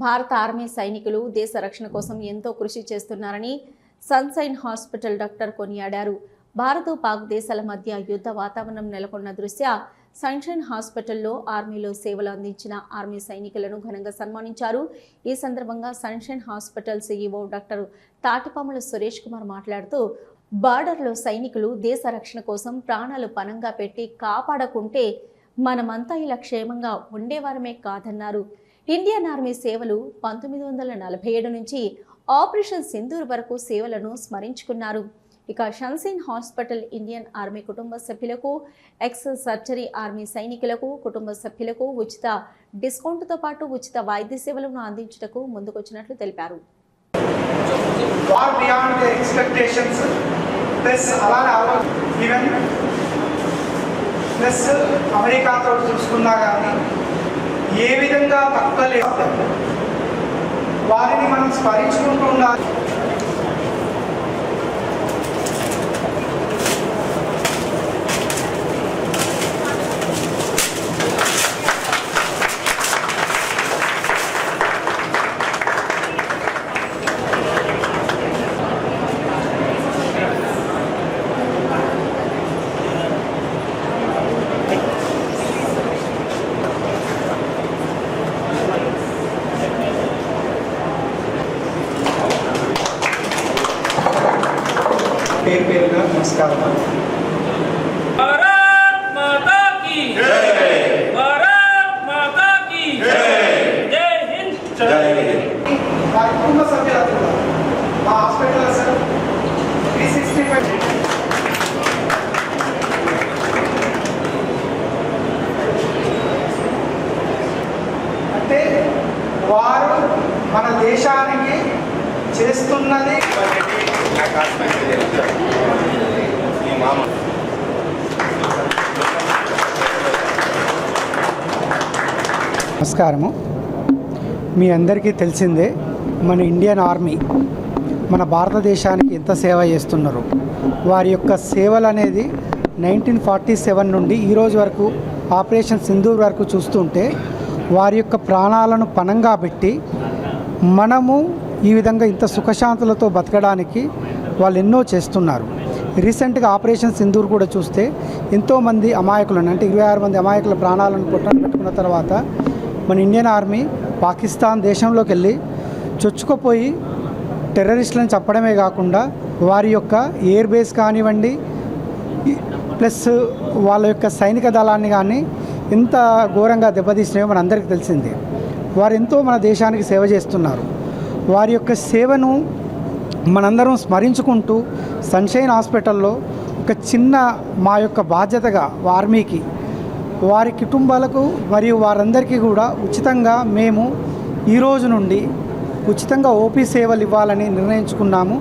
భారత ఆర్మీ సైనికులు దేశ రక్షణ కోసం ఎంతో కృషి చేస్తున్నారని సన్షైన్ హాస్పిటల్ డాక్టర్ కొనియాడారు. భారత్ పాక్ దేశాల మధ్య యుద్ధ వాతావరణం నెలకొన్న దృష్ట్యా సన్షైన్ హాస్పిటల్లో ఆర్మీలో సేవలు అందించిన ఆర్మీ సైనికులను ఘనంగా సన్మానించారు. ఈ సందర్భంగా sunshine hospital CEO doctor Tatipamula Suresh Kumar మాట్లాడుతూ, బార్డర్లో సైనికులు దేశ రక్షణ కోసం ప్రాణాలు పణంగా పెట్టి కాపాడకుంటే మనమంతా ఇలా క్షేమంగా ఉండేవారమే కాదన్నారు. ఇండియన్ ఆర్మీ సేవలు 1947 నుంచి ఆపరేషన్ సింధూర్ వరకు సేవలను స్మరించుకున్నారు. ఇక సన్షైన్ హాస్పిటల్ ఇండియన్ ఆర్మీ కుటుంబ సభ్యులకు, ఎక్స్ సర్జరీ ఆర్మీ సైనికులకు కుటుంబ సభ్యులకు ఉచిత డిస్కౌంట్తో పాటు ఉచిత వైద్య సేవలను అందించుటకు ముందుకొచ్చినట్లు తెలిపారు. అమెరికాతో చూసుకున్నా కానీ ఏ విధంగా తక్కువలేదు, వారిని మనం స్మరించుకుంటూ ఉండాలి. పేరుగా నమస్కారం. భారత్ మాతా కీ జై, భారత్ మాతా కీ జై, జై హింద్, జై హింద్. మా కుటుంబ సభ్యులకు మా హాస్పిటల్ సార్ 365 అంటే వారు మన దేశానికి చేస్తున్నది. నమస్కారము. మీ అందరికీ తెలిసిందే, మన ఇండియన్ ఆర్మీ మన భారతదేశానికి ఎంత సేవ చేస్తున్నారు. వారి యొక్క సేవలు అనేది 1947 నుండి ఈరోజు వరకు ఆపరేషన్ సింధూర్ వరకు చూస్తుంటే వారి యొక్క ప్రాణాలను పణంగా పెట్టి మనము ఈ విధంగా ఇంత సుఖశాంతులతో బతకడానికి వాళ్ళు ఎన్నో చేస్తున్నారు. రీసెంట్గా ఆపరేషన్ సింధూర్ కూడా చూస్తే ఎంతోమంది అమాయకులను, అంటే 26 మంది అమాయకుల ప్రాణాలను పొట్టను పెట్టుకున్న తర్వాత మన ఇండియన్ ఆర్మీ పాకిస్తాన్ దేశంలోకి వెళ్ళి చొచ్చుకుపోయి టెర్రరిస్టులను చంపడమే కాకుండా వారి యొక్క ఎయిర్ బేస్ కానివ్వండి, ప్లస్ వాళ్ళ యొక్క సైనిక దళాన్ని కానీ ఎంత ఘోరంగా దెబ్బతీసినాయో మన అందరికీ తెలిసిందే. వారు ఎంతో మన దేశానికి సేవ చేస్తున్నారు. వారి యొక్క సేవను మనందరం స్మరించుకుంటూ సన్షైన్ హాస్పిటల్లో ఒక చిన్న మా యొక్క బాధ్యతగా ఆర్మీకి, వారి కుటుంబాలకు మరియు వారందరికీ కూడా ఉచితంగా మేము ఈరోజు నుండి ఉచితంగా ఓపీ సేవలు ఇవ్వాలని నిర్ణయించుకున్నాము.